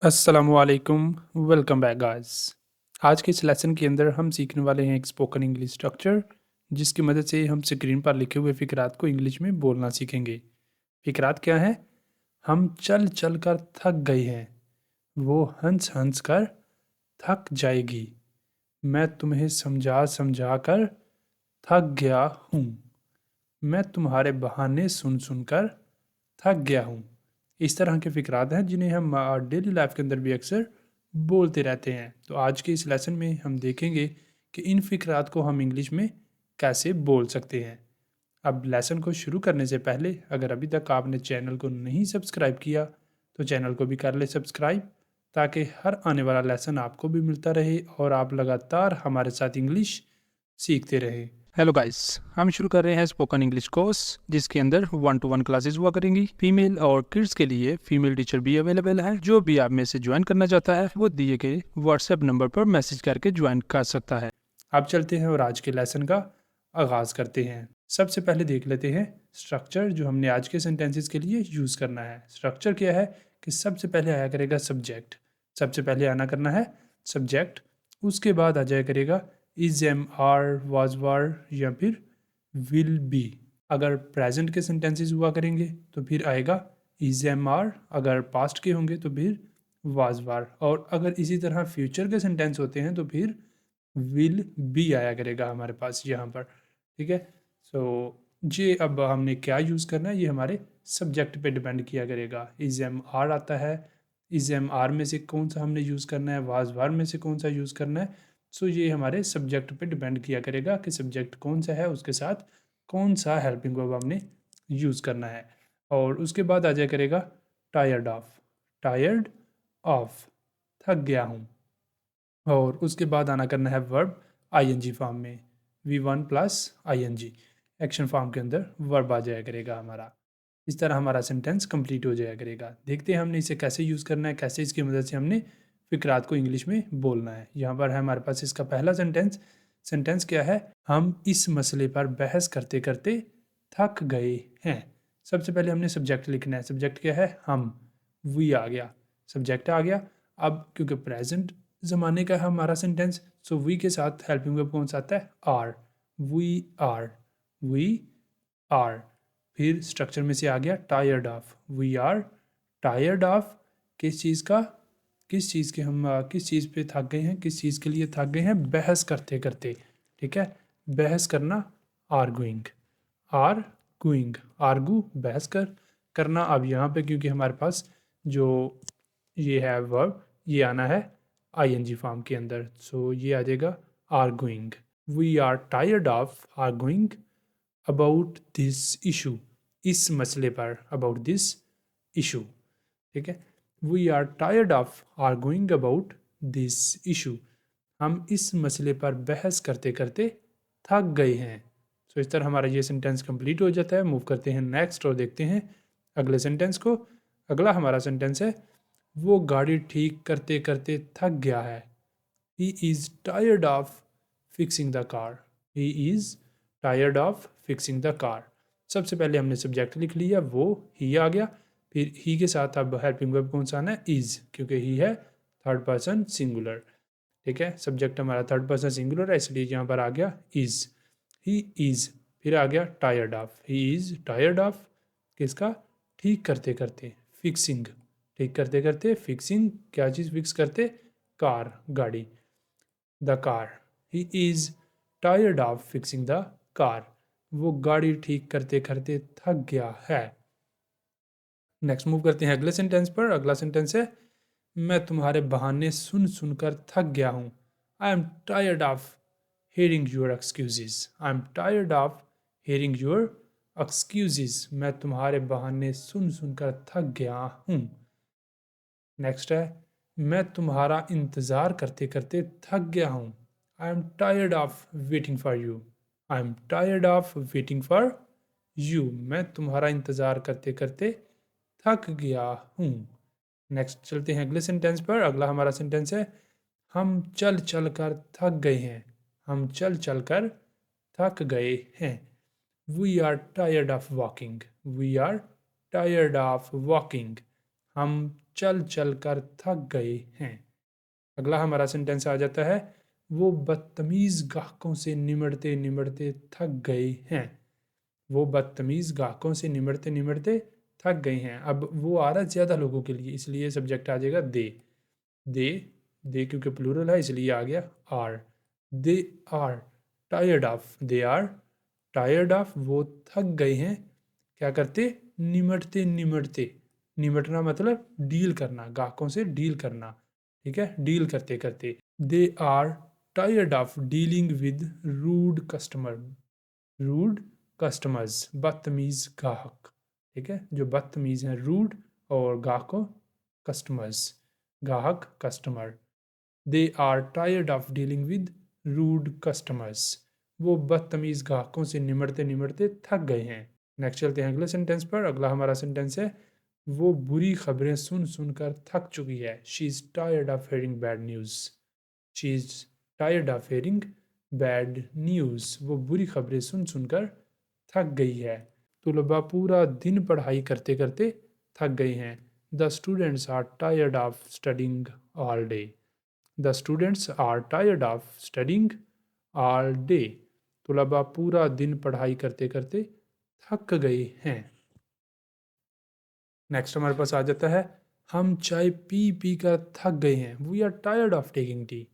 अस्सलामुअलैकुम, welcome back guys. आज के इस लेसन के अंदर हम सीखने वाले हैं एक स्पोकन इंग्लिश स्ट्रक्चर, जिसकी मदद से हम स्क्रीन पर लिखे हुए फ़िक्रात को इंग्लिश में बोलना सीखेंगे। फ़िक्रात क्या है? हम चल चल कर थक गए हैं, वो हंस हंस कर थक जाएगी, मैं तुम्हें समझा समझा कर थक गया हूँ, मैं तुम्हारे बहाने सुन सुन कर थक गया हूँ। इस तरह के फ़िक्रात हैं जिन्हें हम डेली लाइफ के अंदर भी अक्सर बोलते रहते हैं। तो आज के इस लेसन में हम देखेंगे कि इन फ़िक्रात को हम इंग्लिश में कैसे बोल सकते हैं। अब लेसन को शुरू करने से पहले अगर अभी तक आपने चैनल को नहीं सब्सक्राइब किया तो चैनल को भी कर ले सब्सक्राइब, ताकि हर आने वाला लेसन आपको भी मिलता रहे और आप लगातार हमारे साथ इंग्लिश सीखते रहें। हेलो गाइस, हम शुरू कर रहे हैं स्पोकन इंग्लिश कोर्स, जिसके अंदर 1-to-1 क्लासेस हुआ करेंगी। फीमेल और किड्स के लिए फीमेल टीचर भी अवेलेबल है। जो भी आप में से ज्वाइन करना चाहता है वो दिए गए व्हाट्सएप नंबर पर मैसेज करके ज्वाइन कर सकता है। अब चलते हैं और आज के लेसन का आगाज़ करते हैं। सबसे पहले देख लेते हैं स्ट्रक्चर जो हमने आज के सेंटेंसेस के लिए यूज़ करना है। स्ट्रक्चर क्या है कि सबसे पहले आया करेगा सब्जेक्ट, सबसे पहले आना करना है सब्जेक्ट, उसके बाद आ जाया करेगा इज, एम, आर, वाज, वार या फिर विल बी। अगर प्रेजेंट के सेंटेंसेस हुआ करेंगे तो फिर आएगा इज, एम, आर, अगर पास्ट के होंगे तो फिर वाज, वार, और अगर इसी तरह फ्यूचर के सेंटेंस होते हैं तो फिर विल बी आया करेगा हमारे पास यहाँ पर। ठीक है, सो ये अब हमने क्या यूज़ करना है ये हमारे सब्जेक्ट पे डिपेंड किया करेगा। इज, एम, आर आता है, इज, एम, आर में से कौन सा हमने यूज़ करना है, वाज, वार में से कौन सा यूज़ करना है। सो ये हमारे सब्जेक्ट पे डिपेंड किया करेगा कि सब्जेक्ट कौन सा है, उसके साथ कौन सा हेल्पिंग वर्ब हमने यूज़ करना है। और उसके बाद आ जाया करेगा टायर्ड ऑफ, टायर्ड ऑफ, थक गया हूँ। और उसके बाद आना करना है वर्ब आईएनजी फॉर्म में, V1 plus ING action form के अंदर वर्ब आ जाया करेगा हमारा। इस तरह हमारा सेंटेंस कंप्लीट हो जाया करेगा। देखते हैं हमने इसे कैसे यूज़ करना है, कैसे इसकी मदद से हमने फ़िक्रात को इंग्लिश में बोलना है। यहाँ पर है हमारे पास इसका पहला सेंटेंस। सेंटेंस क्या है? हम इस मसले पर बहस करते करते थक गए हैं। सबसे पहले हमने सब्जेक्ट लिखना है। सब्जेक्ट क्या है? हम, वी आ गया, सब्जेक्ट आ गया। अब क्योंकि प्रेजेंट ज़माने का है हमारा सेंटेंस, सो वी के साथ हेल्पिंग वर्ब कौन सा आता है? Are, we are, we are. फिर स्ट्रक्चर में से आ गया tired of, we are tired of किस चीज़ का? किस चीज़ के हम किस चीज़ पे थक गए हैं, किस चीज़ के लिए थक गए हैं? बहस करते करते। ठीक है, बहस करना, आर्गुइंग, आर्गुइंग, आर्गू बहस करना। अब यहाँ पे क्योंकि हमारे पास जो ये है वर्ब, ये आना है आईएनजी फॉर्म के अंदर, सो ये आ जाएगा arguing. We are tired of arguing about this issue, इस मसले पर, अबाउट दिस इशू। ठीक है, we are tired of arguing about this issue, हम इस मसले पर बहस करते करते थक गए हैं। तो इस तरह हमारा ये सेंटेंस कंप्लीट हो जाता है। मूव करते हैं नेक्स्ट और देखते हैं अगले सेंटेंस को। अगला हमारा सेंटेंस है वो गाड़ी ठीक करते करते थक गया है। He is tired of fixing the car, he is tired of fixing the car. सबसे पहले हमने सब्जेक्ट लिख लिया, वो ही आ गया। फिर ही के साथ अब हेल्पिंग वर्ब कौन सा आना है? इज़, क्योंकि ही है थर्ड पर्सन सिंगुलर। ठीक है, सब्जेक्ट हमारा थर्ड पर्सन सिंगुलर है, इसलिए यहाँ पर आ गया इज़, ही इज़। फिर आ गया tired of, he is tired of किसका? ठीक करते करते, फिक्सिंग, ठीक करते करते फिक्सिंग, क्या चीज़ फिक्स करते? कार, गाड़ी, the car. He is tired of fixing the car, वो गाड़ी ठीक करते करते थक गया है। नेक्स्ट मूव करते हैं अगले सेंटेंस पर। अगला सेंटेंस है मैं तुम्हारे बहाने सुन सुनकर थक गया हूँ। I am tired of hearing your excuses, I am tired of hearing your excuses, मैं तुम्हारे बहाने सुन सुनकर थक गया हूँ। नेक्स्ट है मैं तुम्हारा इंतज़ार करते करते थक गया हूँ। I am tired of waiting for you, I am tired of waiting for you, मैं तुम्हारा इंतज़ार करते करते थक गया हूँ। नेक्स्ट चलते हैं अगले सेंटेंस पर। अगला हमारा सेंटेंस है हम चल चल कर थक गए हैं, हम चल चल कर थक गए हैं। We are tired of walking, we are tired of walking, हम चल चल कर थक गए हैं। अगला हमारा सेंटेंस आ जाता है, वो बदतमीज ग्राहकों से निमटते निमटते थक गए हैं। वो बदतमीज ग्राहकों से निमटते निमटते थक गए हैं। अब वो आ रहा है ज़्यादा लोगों के लिए, इसलिए सब्जेक्ट आ जाएगा दे। दे दे क्योंकि प्लूरल है इसलिए आ गया are. They are tired of, they are tired of, वो थक गए हैं। क्या करते? निमटते निमटते। निमटना मतलब डील करना, ग्राहकों से डील करना, ठीक है, डील करते करते। They are tired of dealing with rude customer, rude customers, बदतमीज ग्राहक, ठीक है, जो बदतमीज हैं, रूड, और ग्राहकों कस्टमर्स, ग्राहक customer. They are tired of dealing with rude customers, वो बदतमीज ग्राहकों से निमटते निमटते थक गए हैं। नेक्स्ट चलते हैं अगले सेंटेंस पर। अगला हमारा सेंटेंस है, वो बुरी खबरें सुन सुनकर थक चुकी है। She is tired of hearing bad news, she is tired of hearing bad news, वो बुरी खबरें सुन सुनकर थक गई है। तुलबा पूरा दिन पढ़ाई करते करते थक गए हैं। The students are tired of studying all day, the students are tired of studying all day, तुलबा पूरा दिन पढ़ाई करते करते थक गए हैं। नेक्स्ट हमारे पास आ जाता है, हम चाय पी पी कर थक गए हैं। We are tired of taking tea,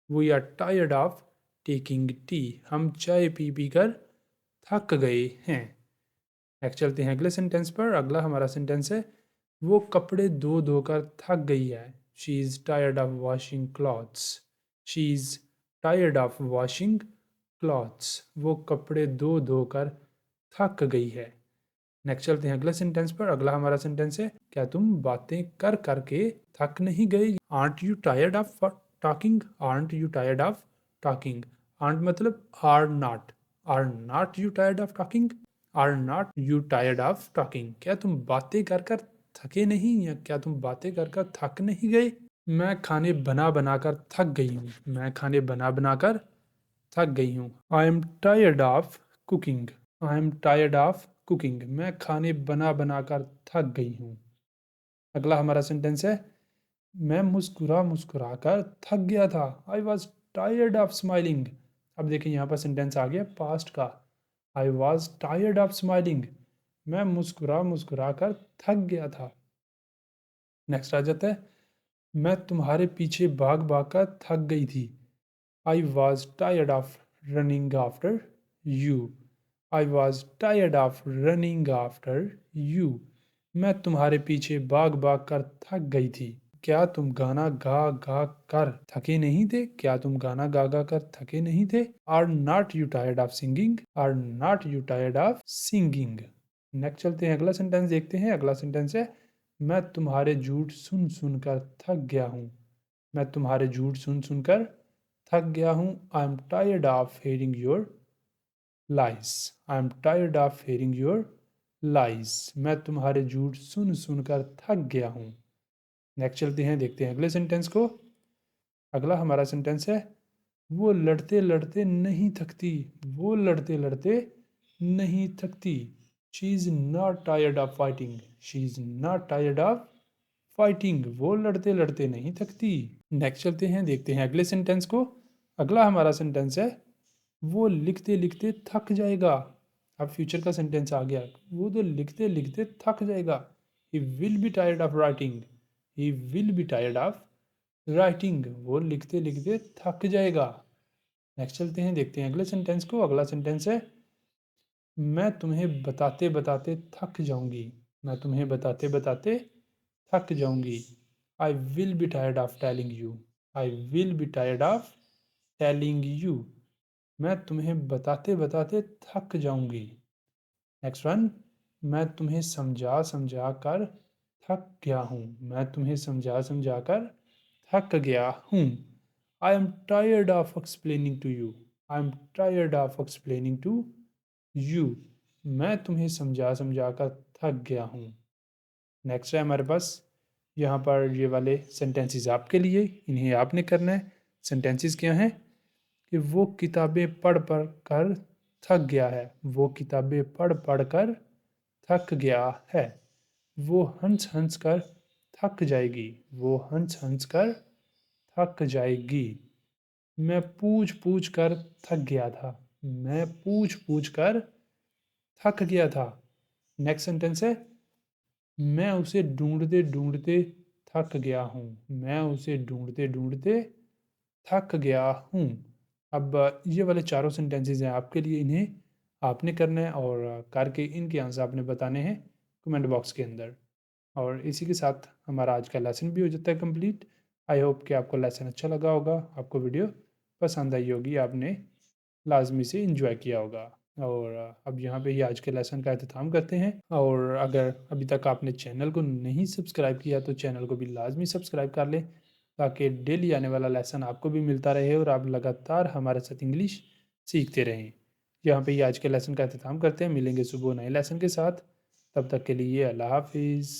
we are tired of taking tea, हम चाय पी पी कर थक गए हैं। नेक्स्ट चलते हैं अगले सेंटेंस पर। अगला हमारा सेंटेंस है, वो कपड़े धो धोकर थक गई है। She is tired of washing clothes, she is tired of washing clothes, वो कपड़े धो धोकर थक गई है। नेक्स्ट चलते हैं अगले सेंटेंस पर। अगला हमारा सेंटेंस है, क्या तुम बातें कर करके थक नहीं गए? Art you tired of talking, art you tired of talking, art मतलब are not you tired of talking, are not you tired of talking, क्या तुम बातें कर कर थके नहीं, या क्या तुम बातें कर कर थक नहीं गए? मैं खाने बना बना कर थक गई हूँ, मैं खाने बना बना कर थक गई हूँ। I am tired of cooking, I am tired of cooking, मैं खाने बना बना कर थक गई हूँ। अगला हमारा सेंटेंस है, मैं मुस्कुरा मुस्कुरा कर थक गया था। I was tired of smiling. अब देखिए यहाँ पर सेंटेंस आ गया पास्ट का। I was tired of smiling, मैं मुस्कुरा मुस्कुरा कर थक गया था। नेक्स्ट आ जाता है, मैं तुम्हारे पीछे भाग भाग कर थक गई थी। I was tired of running after you, I was tired of running after you, मैं तुम्हारे पीछे भाग भाग कर थक गई थी। क्या तुम गाना गा गा कर थके नहीं थे? क्या तुम गाना गा गा कर थके नहीं थे? Are not you tired of singing, are not you tired of singing. Next चलते हैं अगला सेंटेंस देखते हैं। अगला सेंटेंस है, मैं तुम्हारे झूठ सुन सुन कर थक गया हूँ, मैं तुम्हारे झूठ सुन सुन कर थक गया हूँ। I am tired of hearing your lies, I am tired of hearing your lies, मैं तुम्हारे झूठ सुन सुन कर थक गया हूँ। नेक्स्ट चलते हैं देखते हैं अगले सेंटेंस को। अगला हमारा सेंटेंस है, वो लड़ते लड़ते नहीं थकती, वो लड़ते लड़ते नहीं थकती। She is not tired of fighting, she is not tired of fighting, वो लड़ते लड़ते नहीं थकती। नेक्स्ट चलते हैं देखते हैं अगले सेंटेंस को। अगला हमारा सेंटेंस है, वो लिखते लिखते थक जाएगा। अब फ्यूचर का सेंटेंस आ गया, वो तो लिखते लिखते थक जाएगा। He will be tired of writing, he will be tired of writing, वो लिखते लिखते थक जाएगा। नेक्स्ट चलते हैं देखते हैं अगले सेंटेंस को। अगला सेंटेंस है, मैं तुम्हें बताते बताते थक जाऊंगी, मैं तुम्हें बताते बताते थक जाऊंगी। I will be tired of telling you, I will be tired of telling you, मैं तुम्हें बताते बताते थक जाऊंगी। नेक्स्ट वन, मैं तुम्हें समझा समझा कर थक गया हूँ, मैं तुम्हें समझा समझा कर थक गया हूँ। I am tired of explaining to you, I am tired of explaining to you, मैं तुम्हें समझा समझा कर थक गया हूँ। नेक्स्ट है हमारे पास, यहाँ पर ये वाले सेंटेंसेस आपके लिए, इन्हें आपने करना है। सेंटेंसेस क्या हैं कि वो किताबें पढ़ पढ़ कर थक गया है, वो किताबें पढ़ पढ़ कर थक गया है। वो हंस हंस कर थक जाएगी, वो हंस हंस कर थक जाएगी। मैं पूछ पूछ कर थक गया था, मैं पूछ पूछ कर थक गया था। नेक्स्ट सेंटेंस है, मैं उसे ढूंढते ढूंढते थक गया हूँ, मैं उसे ढूंढते ढूंढते थक गया हूँ। अब ये वाले चारों सेंटेंसेस हैं आपके लिए, इन्हें आपने करना है और करके इनके आंसर आपने बताने हैं कमेंट बॉक्स के अंदर। और इसी के साथ हमारा आज का लेसन भी हो जाता है कंप्लीट। आई होप कि आपको लेसन अच्छा लगा होगा, आपको वीडियो पसंद आई होगी, आपने लाजमी से इंजॉय किया होगा। और अब यहाँ पे ही आज के लेसन का अख्ताम करते हैं। और अगर अभी तक आपने चैनल को नहीं सब्सक्राइब किया तो चैनल को भी लाजमी सब्सक्राइब कर लें, ताकि डेली आने वाला लेसन आपको भी मिलता रहे और आप लगातार हमारे साथ इंग्लिश सीखते रहें। यहाँ पे ही आज के लेसन का अख्ताम करते हैं, मिलेंगे सुबह नए लेसन के साथ। तब तक के लिए अल्लाह हाफिज़।